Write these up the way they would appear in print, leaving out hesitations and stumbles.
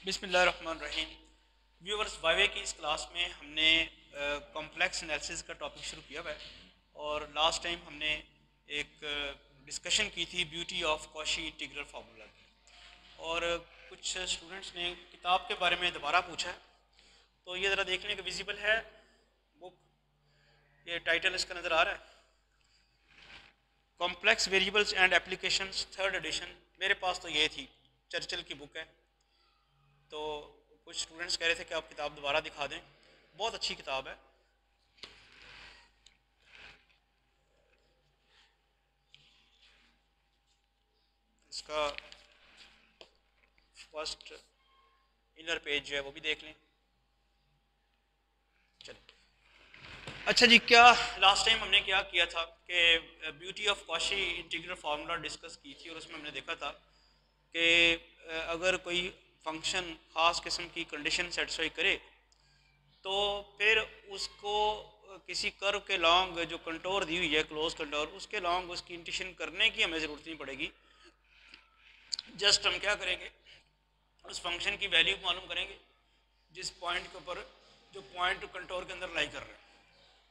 बिस्मिल्लाहिर्रहमानिर्रहीम। व्यूवर्स, वाईवे की इस क्लास में हमने कॉम्प्लेक्स एनालिसिस का टॉपिक शुरू किया हुआ है और लास्ट टाइम हमने एक डिस्कशन की थी beauty of Cauchy integral formula की, और कुछ स्टूडेंट्स ने किताब के बारे में दोबारा पूछा है। तो ये ज़रा देखने का विजिबल है बुक, ये टाइटल इसका नज़र आ रहा है, complex variables and applications, third edition. मेरे पास तो ये थी, चर्चिल की बुक है। तो कुछ स्टूडेंट्स कह रहे थे कि आप किताब दोबारा दिखा दें। बहुत अच्छी किताब है। इसका फर्स्ट इनर पेज जो है वो भी देख लें। चलिए, अच्छा जी, क्या लास्ट टाइम हमने क्या किया था कि beauty of Cauchy integral formula discuss की थी, और उसमें हमने देखा था कि अगर कोई फंक्शन ख़ास किस्म की कंडीशन सेटिस्फाई करे तो फिर उसको किसी कर्व के लॉन्ग जो कंटोर दी हुई है, क्लोज कंटोर, उसके लॉन्ग उसकी इंटीग्रेशन करने की हमें ज़रूरत नहीं पड़ेगी। जस्ट हम क्या करेंगे, उस फंक्शन की वैल्यू मालूम करेंगे जिस पॉइंट के ऊपर, जो पॉइंट कंटोर के अंदर लाई कर रहे हैं,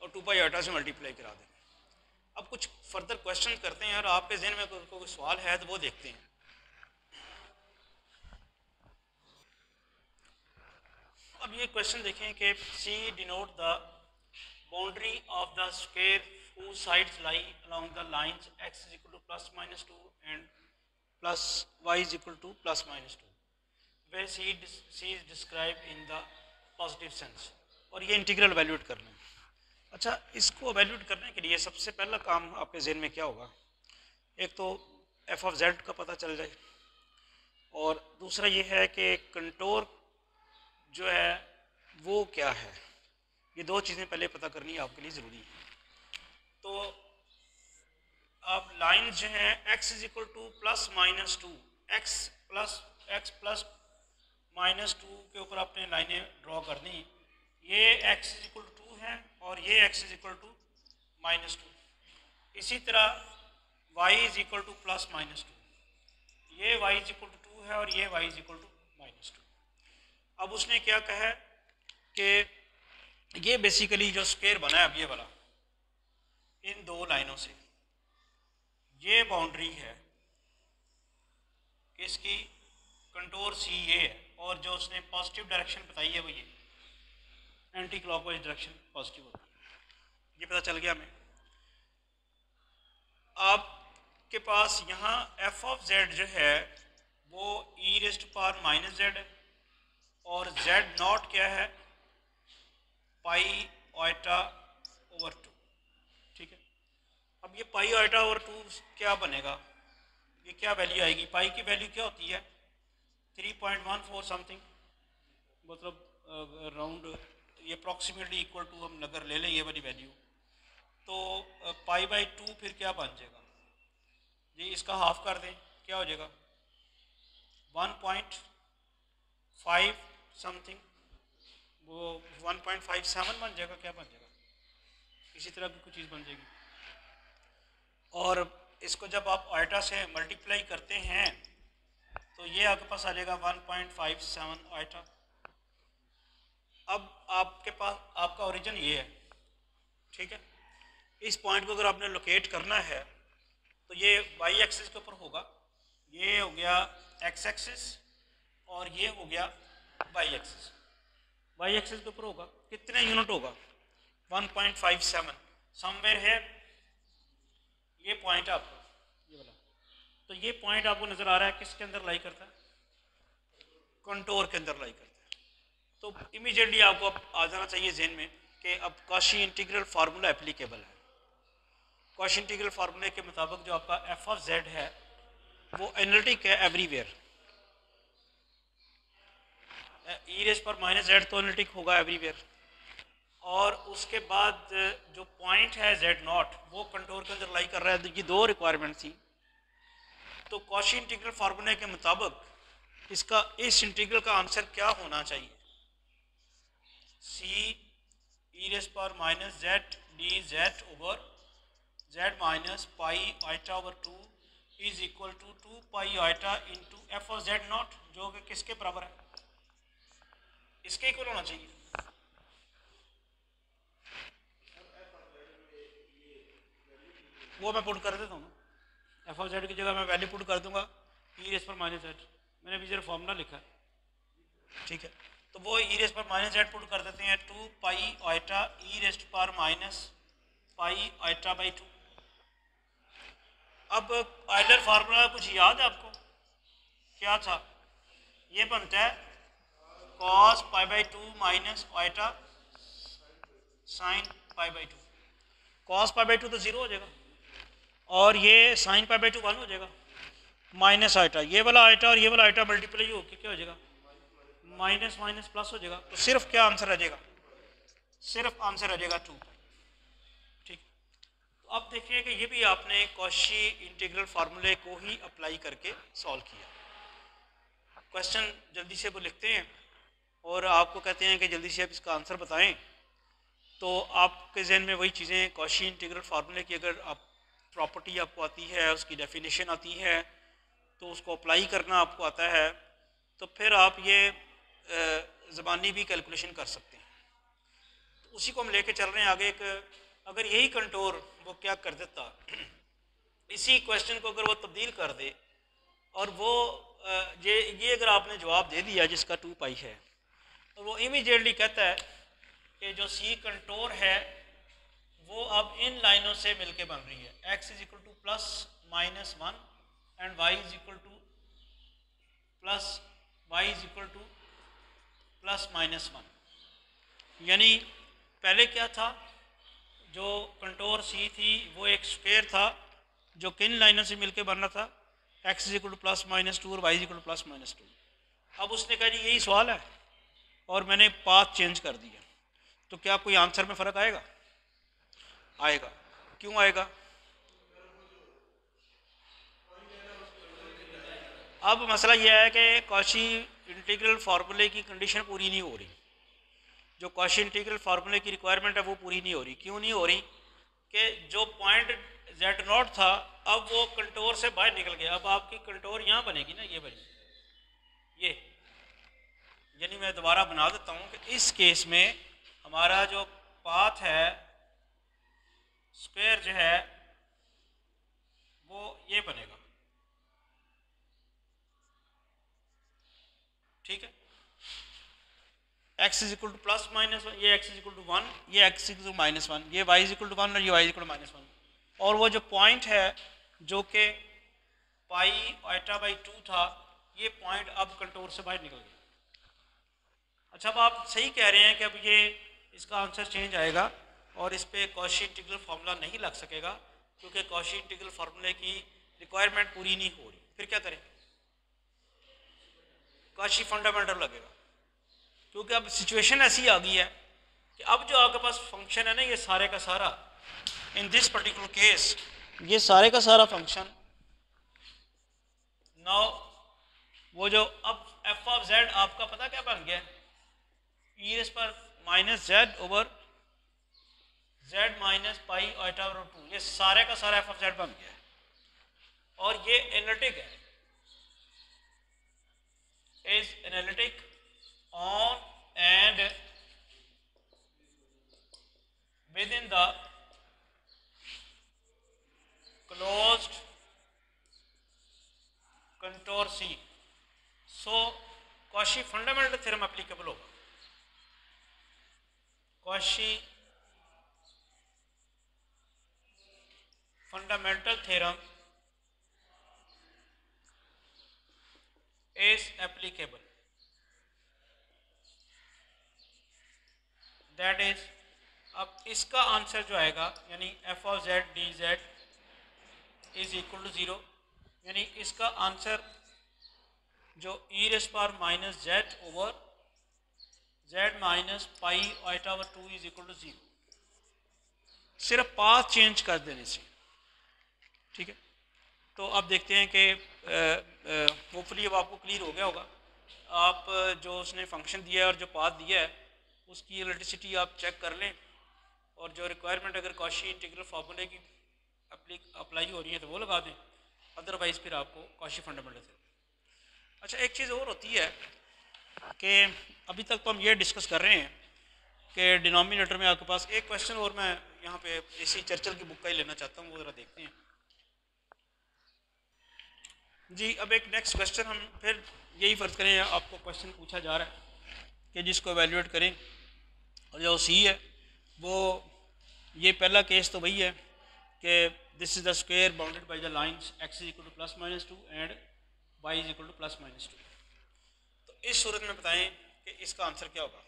और 2 पाई आटा से मल्टीप्लाई करा देंगे। अब कुछ फर्दर क्वेश्चन करते हैं, और आपके जहन में कोई सवाल है तो वो देखते हैं। अब ये क्वेश्चन देखें कि C denote the boundary of the square whose sides lie along the lines x is equal to plus minus 2 and plus y is equal to plus minus 2 where c is described in the positive sense। और ये integral valuate करना है। अच्छा, इसको valuate करने के लिए सबसे पहला काम आपके जहन में क्या होगा? एक तो एफ ऑफ जेड का पता चल जाए, और दूसरा ये है कि कंटोर जो है वो क्या है। ये दो चीज़ें पहले पता करनी आपके लिए ज़रूरी है। तो अब लाइन जो है x is equal to plus minus to, x plus minus to के ऊपर आपने लाइनें ड्रॉ कर दी। ये x इज इक्वल टू है और ये x is equal to minus two. इसी तरह y is equal to plus minus two, ये y is equal to two है और ये y is equal to minus two. अब उसने क्या कहा है कि ये बेसिकली जो स्क्वायर बना है अब ये वाला, इन दो लाइनों से ये बाउंड्री है किसकी, कंटोर सी ये है, और जो उसने पॉजिटिव डायरेक्शन बताई है वो ये एंटी क्लॉकवाइज डायरेक्शन पॉजिटिव होती है। ये पता चल गया हमें। आपके पास यहाँ एफ ऑफ जेड जो है वो ई रेस्ट पावर माइनस जेड है, और जेड नॉट क्या है, पाई ओटा ओवर टू। ठीक है, अब ये पाई ओटा ओवर टू क्या बनेगा, ये क्या वैल्यू आएगी? पाई की वैल्यू क्या होती है? 3.14 समथिंग, मतलब राउंड ये अप्रॉक्सीमेटली इक्वल टू हम अगर ले लें ये वाली वैल्यू, तो पाई बाई टू फिर क्या बन जाएगा जी? इसका हाफ कर दें, क्या हो जाएगा? 1.5 समथिंग, वो 1.57 बन जाएगा। क्या बन जाएगा? इसी तरह की कुछ चीज़ बन जाएगी। और इसको जब आप आइटा से मल्टीप्लाई करते हैं तो ये आपके पास आ जाएगा 1.57 आइटा। अब आपके पास आपका ओरिजिन ये है, ठीक है। इस पॉइंट को अगर आपने लोकेट करना है तो ये वाई एक्सिस के ऊपर होगा, ये हो गया एक्स एक्सिस, और ये हो गया वाई एक्सिस। वाई एक्सिस के ऊपर होगा, कितने यूनिट होगा? 1.57 समवेयर है। ये पॉइंट आपका ये वाला, तो ये पॉइंट आपको नज़र आ रहा है किसके अंदर लाई करता है? कंटोर के अंदर लाई करता है। तो इमीडिएटली आपको अब आ जाना चाहिए जहन में कि अब कॉशी इंटीग्रल फार्मूला एप्लीकेबल है। कॉशी इंटीग्रल फार्मूले के मुताबिक जो आपका एफ ऑफ जेड है वो एनालिटिक है एवरीवेयर। ई रेस पर माइनस जेड तो एनालिटिक होगा एवरीवेयर, और उसके बाद जो पॉइंट है जेड नॉट वो कंटोर के अंदर लाई कर रहा है। तो ये दो रिक्वायरमेंट थी। तो कॉशी इंटीग्रल फार्मूले के मुताबिक इसका इस इंटीग्रल का आंसर क्या होना चाहिए? सी ई रेस पर minus Z D Z over Z minus pi iota over two is equal to 2 pi eta into F of Z naught, जो कि किसके बराबर है? इसके इक्वल होना चाहिए। वो मैं पुट कर देता हूँ, एफ ऑफ जेड की जगह मैं वैल्यू पुट कर दूंगा ई रेस पर माइनस जेड, मैंने भी जरा फॉर्मूला लिखा है, ठीक है। तो वो ई रेस पर माइनस जेड पुट कर देते हैं, 2 पाई आइटा ई रेस पर माइनस पाई आइटा बाई 2। अब आइलर फार्मूला कुछ याद है आपको, क्या था? ये बनता है cos pi by 2 minus eta sine pi by 2। Cos pi by 2 तो जीरो हो जाएगा और ये साइन पाई बाई 2 1 हो जाएगा, माइनस आइटा, ये वाला आइटा और ये वाला आइटा मल्टीप्लाई होकर क्या हो जाएगा, माइनस माइनस प्लस हो जाएगा। तो सिर्फ क्या आंसर आ जाएगा, सिर्फ आंसर आ जाएगा 2। ठीक, तो अब देखिए कि ये भी आपने कॉशी इंटीग्रल फार्मूले को ही अप्लाई करके सॉल्व किया। क्वेश्चन जल्दी से वो लिखते हैं और आपको कहते हैं कि जल्दी से आप इसका आंसर बताएं, तो आपके जहन में वही चीज़ें, कॉशी इंटीग्रल फार्मूले की अगर आप प्रॉपर्टी आपको आती है, उसकी डेफिनेशन आती है, तो उसको अप्लाई करना आपको आता है, तो फिर आप ये ज़बानी भी कैलकुलेशन कर सकते हैं। तो उसी को हम लेके चल रहे हैं आगे। एक अगर यही कंटोर वो क्या कर देता, इसी क्वेश्चन को अगर वो तब्दील कर दे और वो ये अगर आपने जवाब दे दिया जिसका 2 पाई है, तो वो इमीडिएटली कहता है कि जो सी कंटोर है वो अब इन लाइनों से मिलके बन रही है, x is equal to plus minus 1 and y is equal to plus y is equal to plus minus 1। यानी पहले क्या था, जो कंटोर सी थी वो एक स्क्वायर था जो किन लाइनों से मिलके बन रहा था, x is equal to plus minus 2 और y is equal to plus minus 2। अब उसने कहा जी यही सवाल है और मैंने पाथ चेंज कर दिया, तो क्या कोई आंसर में फ़र्क आएगा? आएगा। क्यों आएगा? अब मसला यह है कि कॉशी इंटीग्रल फार्मूले की कंडीशन पूरी नहीं हो रही, जो कॉशी इंटीग्रल फार्मूले की रिक्वायरमेंट है वो पूरी नहीं हो रही। क्यों नहीं हो रही? कि जो पॉइंट जेड नॉट था अब वो कंटोर से बाहर निकल गया। अब आपकी कंटोर यहाँ बनेगी ना, ये बनेगी, ये, यानी मैं दोबारा बना देता हूँ कि इस केस में हमारा जो पाथ है स्क्वायर जो है वो ये बनेगा, ठीक है। x is equal to plus minus 1, ये x इज इक्वल टू 1, ये x is equal to minus 1, ये y इज इक्वल टू 1 और ये y is equal to minus 1। और वो जो पॉइंट है जो कि पाई आइटा बाई 2 था, ये पॉइंट अब कंटोर से बाहर निकल गया। अच्छा, अब आप सही कह रहे हैं कि अब ये इसका आंसर चेंज आएगा और इस पर कॉशी इंटीग्रल फार्मूला नहीं लग सकेगा क्योंकि कॉशी इंटीग्रल फार्मूले की रिक्वायरमेंट पूरी नहीं हो रही। फिर क्या करें? कॉशी फंडामेंटल लगेगा, क्योंकि अब सिचुएशन ऐसी आ गई है कि अब जो आपके पास फंक्शन है ना, ये सारे का सारा, इन दिस पर्टिकुलर केस ये सारे का सारा फंक्शन नाउ वो जो अब एफ ऑफ जेड आपका पता क्या बन गया, ई रेस पर minus Z over Z minus pi iota over 2, ये सारे का सारा एफ ऑफ जेड बन गया है और ये एनालिटिक है, is analytic on and within the closed contour C. So Cauchy fundamental theorem applicable होगा। Cauchy fundamental theorem is applicable, that is, अब इसका आंसर जो आएगा यानी F of Z D Z is equal to 0, यानी इसका answer जो E raise power minus Z over Z minus pi iota over 2 is equal to 0, सिर्फ path change कर देने से, ठीक है। तो अब देखते हैं कि होपफुली अब आपको क्लियर हो गया होगा। आप जो उसने फंक्शन दिया है और जो पाथ दिया है उसकी इलेक्ट्रिसिटी आप चेक कर लें और जो रिक्वायरमेंट अगर कॉशी इंटीग्रल फार्मूले की अप्लाई हो रही है तो वो लगा दें, अदरवाइज फिर आपको कॉशी फंडामेंटल से। अच्छा, एक चीज़ और होती है कि अभी तक तो हम ये डिस्कस कर रहे हैं कि डिनोमिनेटर में आपके पास एक क्वेश्चन और मैं यहाँ पे इसी चर्चिल की बुक का ही लेना चाहता हूँ, वो ज़रा देखते हैं जी। अब एक नेक्स्ट क्वेश्चन हम फिर यही फ़र्ज करें, आपको क्वेश्चन पूछा जा रहा है कि जिसको एवेल्यूएट करें, और जो सी है वो ये पहला केस तो वही है कि this is the square bounded by the lines X is equal to +-2 and Y is equal to +-2। तो इस सूरत में बताएं कि इसका आंसर क्या होगा।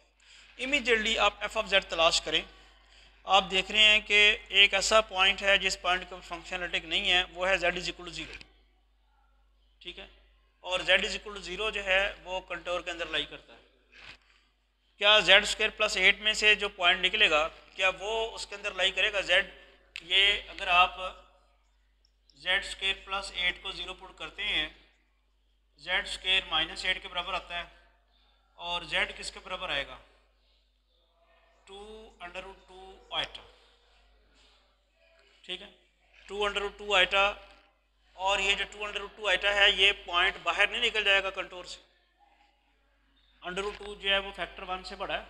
इमीडिएटली आप एफ ऑफ जेड तलाश करें। आप देख रहे हैं कि एक ऐसा पॉइंट है जिस पॉइंट का फंक्शनलिटिक नहीं है, वो है जेड इज इक्वल टू 0, ठीक है। और जेड इज इक्वल टू 0 जो है वो कंटोर के अंदर लाई करता है। क्या जेड स्क्वायर +8 में से जो पॉइंट निकलेगा क्या वो उसके अंदर लाई करेगा जेड? ये अगर आप जेड स्क्वायर +8 को 0 पुट करते हैं, जेड स्क्वायर -8 के बराबर आता है, और जेड किसके बराबर आएगा? 2√2 आइटा, ठीक है, 2√2 आइटा। और ये जो 2√2 आइटा है ये पॉइंट बाहर नहीं निकल जाएगा कंटोर से। √2 जो है वो फैक्टर 1 से बड़ा है,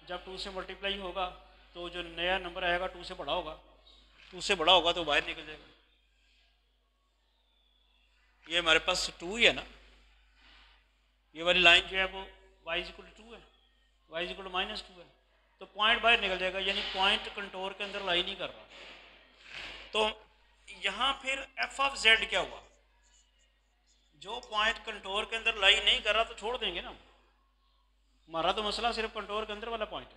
जब 2 से मल्टीप्लाई होगा तो जो नया नंबर आएगा 2 से बड़ा होगा, 2 से बड़ा होगा तो बाहर निकल जाएगा। ये हमारे पास 2 ही है ना, ये वाली लाइन जो है वो y इक्वल टू 2 है, y इक्वल टू -2 है, तो पॉइंट बाहर निकल जाएगा, यानी पॉइंट कंटोर के अंदर लाई नहीं कर रहा। तो यहाँ फिर एफ ऑफ जेड क्या हुआ? जो पॉइंट कंटोर के अंदर लाई नहीं कर रहा तो छोड़ देंगे ना, हमारा तो मसला सिर्फ कंटोर के अंदर वाला पॉइंट है।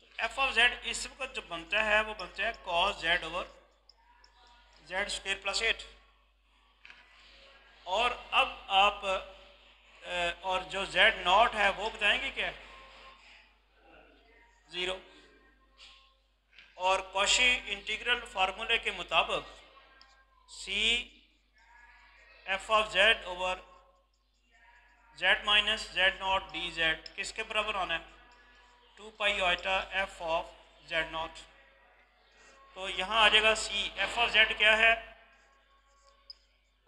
तो एफ ऑफ जेड इस वक्त जो बनता है वो बनता है cos Z over Z square +8। और अब आप और जो जेड नॉट है वो बताएंगे क्या है? 0। और कॉशी इंटीग्रल फार्मूले के मुताबिक C F of Z over Z minus Z naught D Z किसके बराबर आना है? 2 pi iota F of Z naught. तो यहाँ आ जाएगा सी एफ ऑफ जेड क्या है?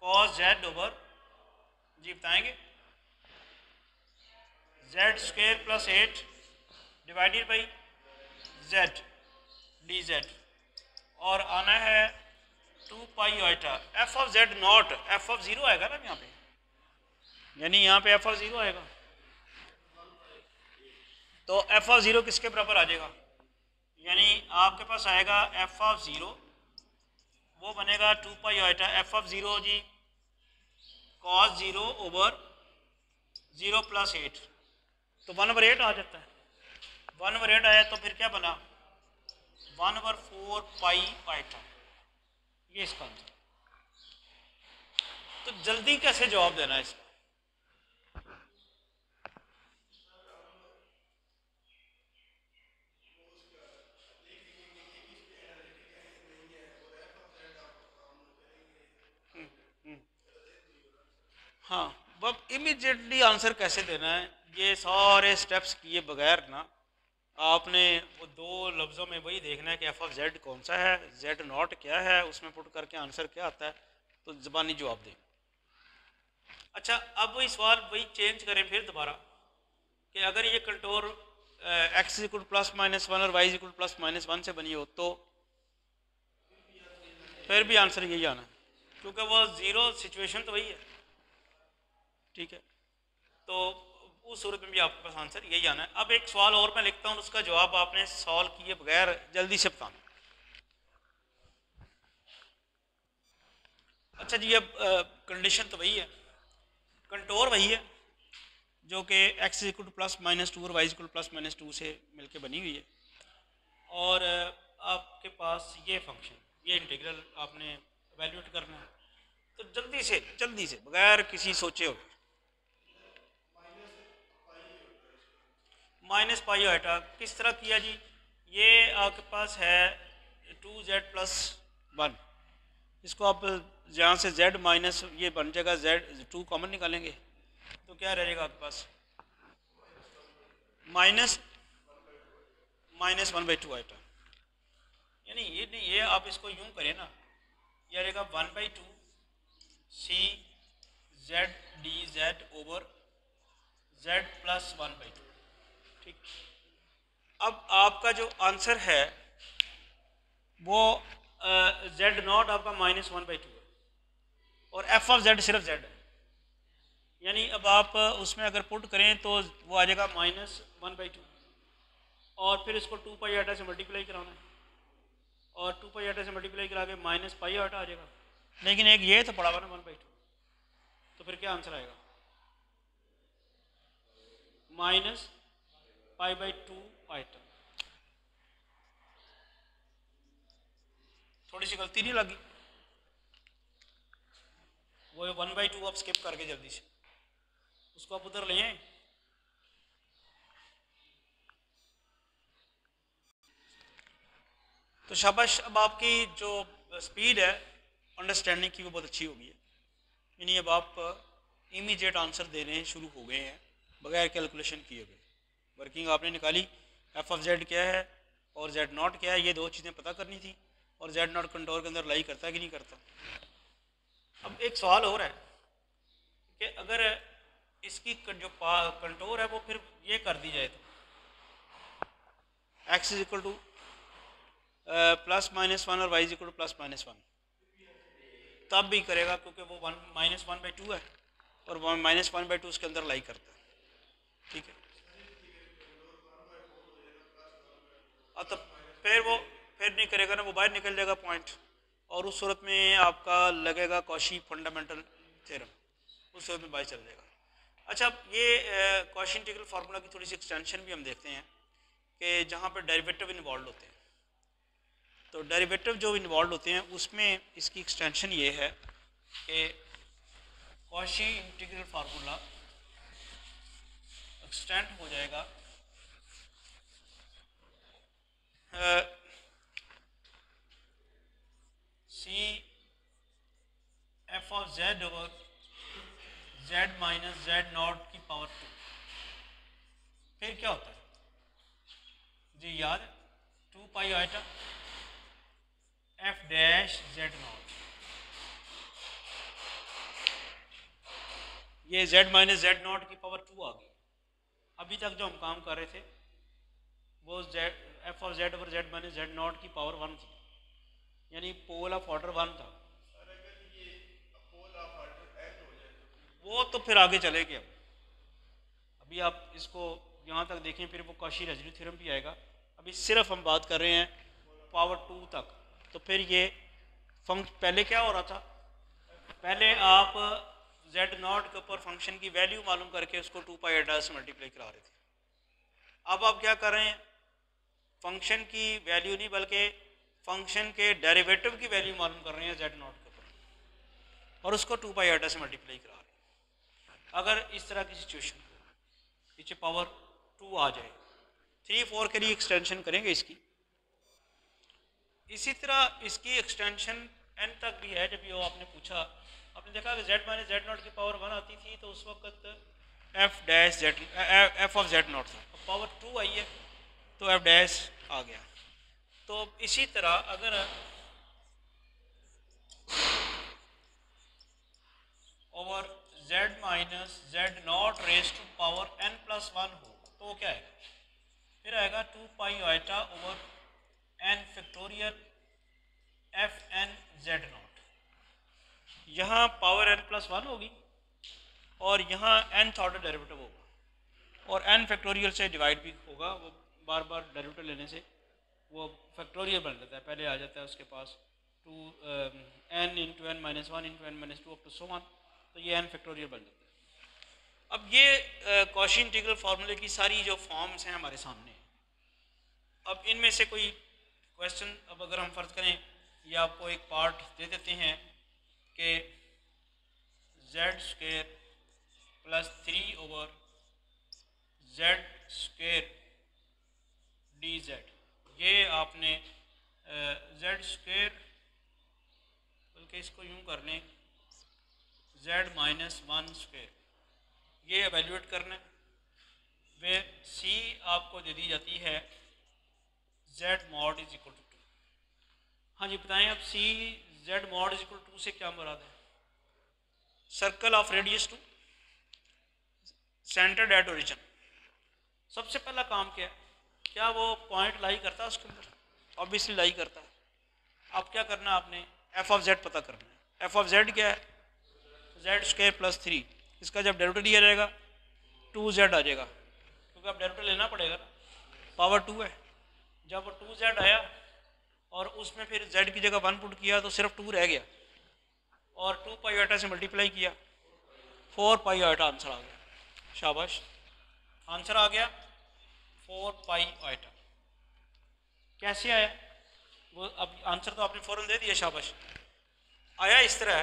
कॉस जेड ओवर, जी बताएंगे, Z square +8 divided by Z D Z, और आना है 2 pi iota F of Z naught. F of 0 आएगा ना यहाँ पे, यानी यहाँ पे एफ ऑफ 0 आएगा, तो एफ ऑफ 0 किसके बराबर आ जाएगा? यानी आपके पास आएगा एफ ऑफ 0 वो बनेगा 2 पाई आइटा एफ ऑफ 0 जी cos 0 ओवर 0 + 8, तो 1/8 आ जाता है। 1/8 आया तो फिर क्या बना? 1/4 पाई आइटा, ये इसका आंसर। तो जल्दी कैसे जवाब देना है इसका? हाँ, अब इमीडिएटली आंसर कैसे देना है, ये सारे स्टेप्स किए बगैर ना आपने वो 2 लफ्ज़ों में वही देखना है कि एफ ऑफ जेड कौन सा है, जेड नॉट क्या है, उसमें पुट करके आंसर क्या आता है, तो ज़बानी जवाब दें। अच्छा, अब वही सवाल वही चेंज करें फिर दोबारा कि अगर ये कंटोर एक्स इक्वल +-1 और वाई इक्वल +-1 से बनी हो तो फिर भी आंसर यही आना है, क्योंकि वो 0 सिचुएशन तो वही है, ठीक है। तो उस सूरत में भी आपके पास आंसर यही आना है। अब एक सवाल और मैं लिखता हूँ, उसका जवाब आपने सॉल्व किए बगैर जल्दी से बताना। अच्छा जी, अब कंडीशन तो वही है, कंटोर वही है जो कि x इक्वल टू +-2 और y इक्वल टू +-2 से मिलके बनी हुई है, और आपके पास ये फंक्शन, ये इंटीग्रल आपने वैल्यूएट करना है। तो जल्दी से बगैर किसी सोचे हो -पाई आइटा किस तरह किया जी? ये आपके पास है 2z+1, इसको आप जहाँ से z माइनस ये बन जाएगा z 2 कॉमन निकालेंगे तो क्या रहेगा आपके पास? -1/2 आइटा, यानी ये नहीं, ये आप इसको यूं करें ना, ये रहेगा 1/2 C Z D Z over Z +1/2। ठीक, अब आपका जो आंसर है वो z0 आपका -1/2 है और f ऑफ z सिर्फ z है, यानी अब आप उसमें अगर पुट करें तो वो आ जाएगा -1/2 और फिर इसको 2 π से मल्टीप्लाई कराना है और 2 π से मल्टीप्लाई करा के -π आ जाएगा, लेकिन एक ये तो पड़ा हुआ ना 1/2, तो फिर क्या आंसर आएगा -π/2 आइटम। थोड़ी सी गलती नहीं लगी, वो 1/2 आप स्किप करके जल्दी से उसको आप उधर ले आए। तो शाबाश, अब आपकी जो स्पीड है अंडरस्टैंडिंग की वो बहुत अच्छी होगी, यानी अब आप इमीडिएट आंसर देने शुरू हो गए हैं बगैर कैलकुलेशन किए हुए। वर्किंग आपने निकाली, एफ ऑफ जेड क्या है और जेड नॉट क्या है, ये दो चीज़ें पता करनी थी, और जेड नॉट कंटोर के अंदर लाई करता है कि नहीं करता। अब एक सवाल और है कि अगर इसकी जो कंटोर है वो फिर ये कर दी जाए तो x इज इक्वल टू +-1 और y इज इक्वल टू +-1, तब भी करेगा क्योंकि वो -1/2 है और -1/2 उसके अंदर लाई करता है। ठीक है, तो फिर नहीं करेगा ना, वो बाहर निकल जाएगा पॉइंट, और उस सूरत में आपका लगेगा कॉशी फंडामेंटल थ्योरम, उस सूरत में बाहर चल जाएगा। अच्छा, अब ये कॉशी इंटीग्रल फार्मूला की थोड़ी सी एक्सटेंशन भी हम देखते हैं कि जहाँ पर डेरिवेटिव इन्वॉल्व होते हैं, तो डेरिवेटिव जो इन्वॉल्व होते हैं उसमें इसकी एक्सटेंशन ये है कि कॉशी इंटीग्रल फार्मूला एक्सटेंड हो जाएगा C F of Z over Z minus Z naught की पावर 2। फिर क्या होता है जी, याद है 2 π iota F dash Z naught, ये जेड माइनस जेड नॉट की पावर 2 आ गई। अभी तक जो हम काम कर रहे थे वो Z F of Z over Z minus Z naught की पावर 1 थी, यानी पोल ऑफ ऑर्डर 1 था। वो तो फिर आगे चलेगी। अभी आप इसको यहाँ तक देखें, फिर वो कॉशी रेजिड्यू थ्योरम भी आएगा। अभी सिर्फ हम बात कर रहे हैं पावर 2 तक। तो फिर ये पहले क्या हो रहा था, पहले आप z नॉट के ऊपर फंक्शन की वैल्यू मालूम करके उसको 2 π अड्डा से मल्टीप्लाई करा रहे थे। अब आप क्या कर रहे हैं, फंक्शन की वैल्यू नहीं बल्कि फंक्शन के डेरिवेटिव की वैल्यू मालूम कर रहे हैं z नॉट के ऊपर और उसको 2 π अड्डा से मल्टीप्लाई करा रहे हैं। अगर इस तरह की सिचुएशन पीछे पावर 2 आ जाए, 3-4 के लिए एक्सटेंशन करेंगे इसकी। इसी तरह इसकी एक्सटेंशन n तक भी है। जब ये आपने पूछा, आपने देखा कि z माइनस जेड नॉट की पावर 1 आती थी तो उस वक्त F dash Z F of Z not था। अब पावर 2 आई है तो एफ डैश आ गया। तो इसी तरह अगर over z minus Z naught raise to power n+1 हो तो क्या है, फिर आएगा 2 π iota over n factorial F N Z naught. यहाँ पावर n+1 होगी और यहाँ nth ऑर्डर डेरिवेटिव होगा और n फैक्टोरियल से डिवाइड भी होगा। वो बार बार डेरिवेटिव लेने से वो फैक्टोरियल बन जाता है, पहले आ जाता है उसके पास 2n into n minus 1 into n minus 2 up to so one, तो ये n फैक्टोरियल बन जाता है। अब ये कॉशी इंटीग्रल फार्मूले की सारी जो फॉर्म्स हैं हमारे सामने। अब इनमें से कोई क्वेश्चन, अब अगर हम फर्ज करें या आपको एक पार्ट दे देते हैं कि Z square plus 3 over Z square D Z, ये आपने जेड स्क्वायर, बल्कि इसको यूं कर लें जेड माइनस 1 स्क्वायर, ये एवेल्यूएट करना है। वे सी आपको दे दी जाती है Z mod is equal to 2। हाँ जी बताएं, अब C Z mod is equal to से क्या मुराद है? Circle of radius 2 centred at origin, सबसे पहला काम क्या है, क्या वो पॉइंट लाई करता है उसके अंदर? ऑब्वियसली लाई करता है। अब क्या करना है आपने, एफ ऑफ जेड पता करना है। एफ ऑफ जेड क्या है? Z square plus 3। इसका जब डेरिवेटिव लिया जाएगा 2z आ जाएगा, क्योंकि अब डेरिवेटिव लेना पड़ेगा ना, पावर 2 है। जब वो 2z आया और उसमें फिर z की जगह 1 पुट किया तो सिर्फ 2 रह गया, और 2 पाई आटा से मल्टीप्लाई किया, 4 पाई आटा आंसर आ गया। शाबाश, आंसर आ गया 4 पाई आटा। कैसे आया वो? अब आंसर तो आपने फ़ौरन दे दिया, शाबाश। आया इस तरह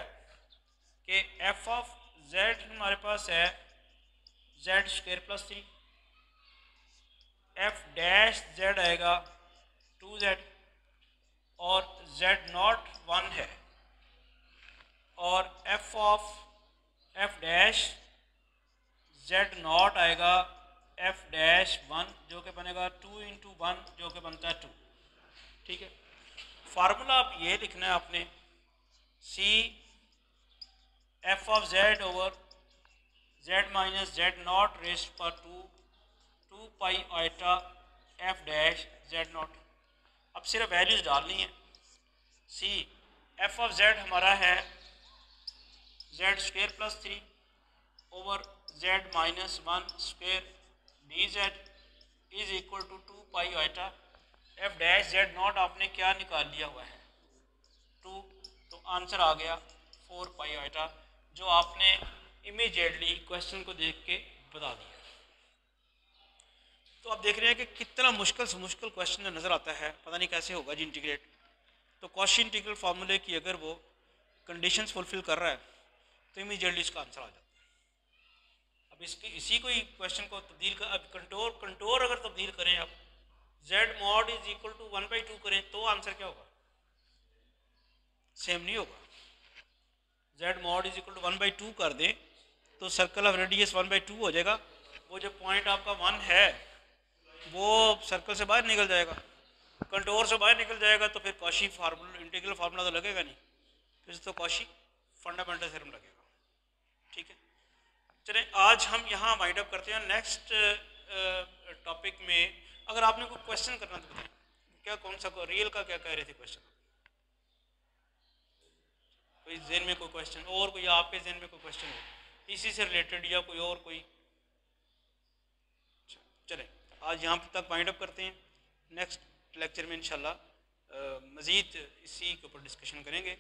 कि एफ ऑफ जेड हमारे पास है Z square plus 3, F dash Z आएगा 2z, और जेड नॉट 1 है, और F of F dash Z not आएगा एफ डैश 1, जो कि बनेगा 2 इंटू 1, जो कि बनता है 2। ठीक है, फार्मूला आप ये लिखना है आपने, C F of Z over Z minus Z naught रेस्ट पर 2 pi iota F dash Z naught. अब सिर्फ वैल्यूज डालनी है। सी एफ ऑफ जेड हमारा है Z square plus 3 over Z minus 1 square D Z is equal to 2 pi iota F dash Z naught. आपने क्या निकाल लिया हुआ है? 2। तो आंसर आ गया 4 पाई आइटा, जो आपने इमीडिएटली क्वेश्चन को देख के बता दिया। तो आप देख रहे हैं कि कितना मुश्किल से मुश्किल क्वेश्चन नज़र आता है, पता नहीं कैसे होगा जी इंटीग्रेट। तो कॉशी इंटीग्रल फार्मूले की अगर वो कंडीशंस फुलफिल कर रहा है तो इमीडिएटली इसका आंसर आ जाता है। अब इसी को ही क्वेश्चन को तब्दील कर, अब कंटोर अगर तब्दील करें आप, Z mod is equal to 1/2 करें तो आंसर क्या होगा? सेम नहीं होगा। Z mod is equal to 1/2 कर दें तो सर्कल ऑफ रेडियस 1/2 हो जाएगा। वो जो पॉइंट आपका 1 है वो सर्कल से बाहर निकल जाएगा, कंटोर से बाहर निकल जाएगा, तो फिर कॉशी फार्मूला इंटीग्रल फार्मूला तो लगेगा नहीं, फिर तो कॉशी फंडामेंटल थ्योरम लगेगा। ठीक है, चलें आज हम यहाँ वाइंड अप करते हैं। नेक्स्ट टॉपिक में अगर आपने कोई क्वेश्चन करना तो बताएं, क्या कौन सा रियल का क्या कह रहे थे क्वेश्चन? कोई जेन में कोई क्वेश्चन, और कोई आपके जेन में कोई क्वेश्चन हो इसी से रिलेटेड, या कोई और कोई? चलें आज यहाँ तक वाइंड अप करते हैं। नेक्स्ट लेक्चर में इंशाल्लाह मज़ीद इसी के ऊपर डिस्कशन करेंगे।